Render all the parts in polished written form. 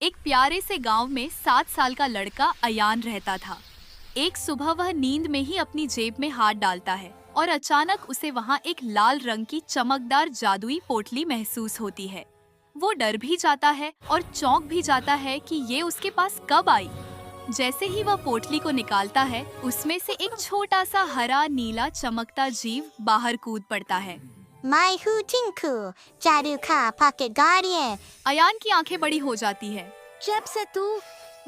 एक प्यारे से गांव में 7 साल का लड़का अयान रहता था। एक सुबह वह नींद में ही अपनी जेब में हाथ डालता है और अचानक उसे वहां एक लाल रंग की चमकदार जादुई पोटली महसूस होती है। वो डर भी जाता है और चौंक भी जाता है कि ये उसके पास कब आई। जैसे ही वह पोटली को निकालता है, उसमें से एक छोटा सा हरा नीला चमकता जीव बाहर कूद पड़ता है। मैं हूँ टिंकू, जादू का पॉकेट गार्डियन। अयान की आंखें बड़ी हो जाती है। जब से तू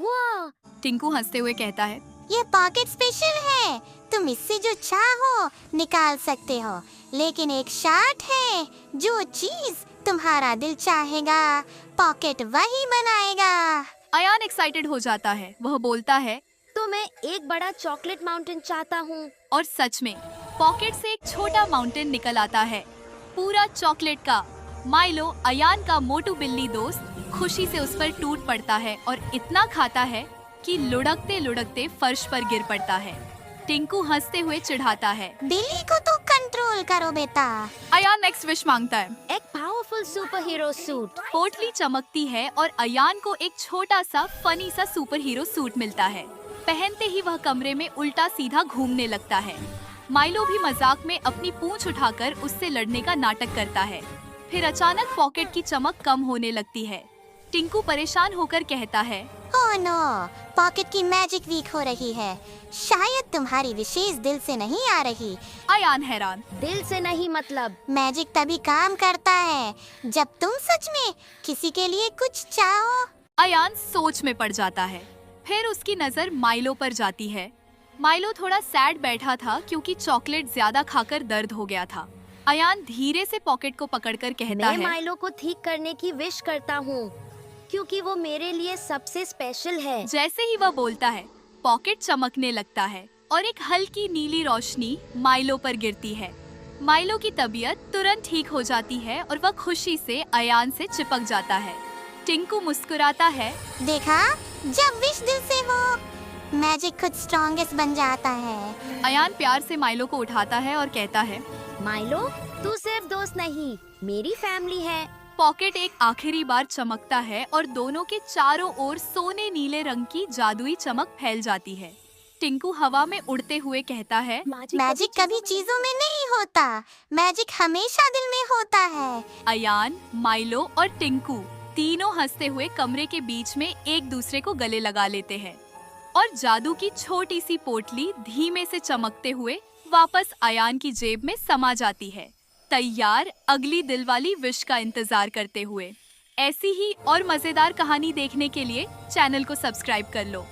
वाह टिंकू हंसते हुए कहता है, ये पॉकेट स्पेशल है, तुम इससे जो चाहो निकाल सकते हो, लेकिन एक शर्त है, जो चीज तुम्हारा दिल चाहेगा पॉकेट वही बनाएगा। अयान एक्साइटेड हो जाता है। वह बोलता है, तो मैं एक बड़ा चॉकलेट माउंटेन चाहता हूँ। और सच में पॉकेट से एक छोटा माउंटेन निकल आता है, पूरा चॉकलेट का। माइलो, अयान का मोटू बिल्ली दोस्त, खुशी से उस पर टूट पड़ता है और इतना खाता है कि लुढ़कते लुढ़कते फर्श पर गिर पड़ता है। टिंकू हंसते हुए चिढ़ाता है, बिल्ली को तो कंट्रोल करो बेटा। अयान नेक्स्ट विश मांगता है। एक पावरफुल सुपर हीरो सूट। पोटली चमकती है और अयान को एक छोटा सा फनी सा सुपर हीरो सूट मिलता है। पहनते ही वह कमरे में उल्टा सीधा घूमने लगता है। माइलो भी मजाक में अपनी पूंछ उठाकर उससे लड़ने का नाटक करता है। फिर अचानक पॉकेट की चमक कम होने लगती है। टिंकू परेशान होकर कहता है, ओह नो, पॉकेट की मैजिक वीक हो रही है। शायद तुम्हारी विशेष दिल से नहीं आ रही। अयान हैरान, दिल से नहीं मतलब? मैजिक तभी काम करता है जब तुम सच में किसी के लिए कुछ चाहो। अयान सोच में पड़ जाता है। फिर उसकी नजर माइलो पर जाती है। माइलो थोड़ा सैड बैठा था क्योंकि चॉकलेट ज्यादा खाकर दर्द हो गया था। अयान धीरे से पॉकेट को पकड़कर कहता मैं है, माइलो को ठीक करने की विश करता हूँ, क्योंकि वो मेरे लिए सबसे स्पेशल है। जैसे ही वह बोलता है, पॉकेट चमकने लगता है और एक हल्की नीली रोशनी माइलो पर गिरती है। माइलो की तबीयत तुरंत ठीक हो जाती है और वह खुशी से अयान से चिपक जाता है। टिंकू मुस्कुराता है, देखा, जब विश दिल से हो, मैजिक खुद स्ट्रॉन्गेस्ट बन जाता है। अयान प्यार से माइलो को उठाता है और कहता है, माइलो, तू सिर्फ दोस्त नहीं, मेरी फैमिली है। पॉकेट एक आखिरी बार चमकता है और दोनों के चारों ओर सोने नीले रंग की जादुई चमक फैल जाती है। टिंकू हवा में उड़ते हुए कहता है, मैजिक कभी चीजों में नहीं होता, मैजिक हमेशा दिल में होता है। अयान, माइलो और टिंकू तीनों हंसते हुए कमरे के बीच में एक दूसरे को गले लगा लेते हैं और जादू की छोटी सी पोटली धीमे से चमकते हुए वापस अयान की जेब में समा जाती है, तैयार अगली दिल वाली विश का इंतजार करते हुए। ऐसी ही और मजेदार कहानी देखने के लिए चैनल को सब्सक्राइब कर लो।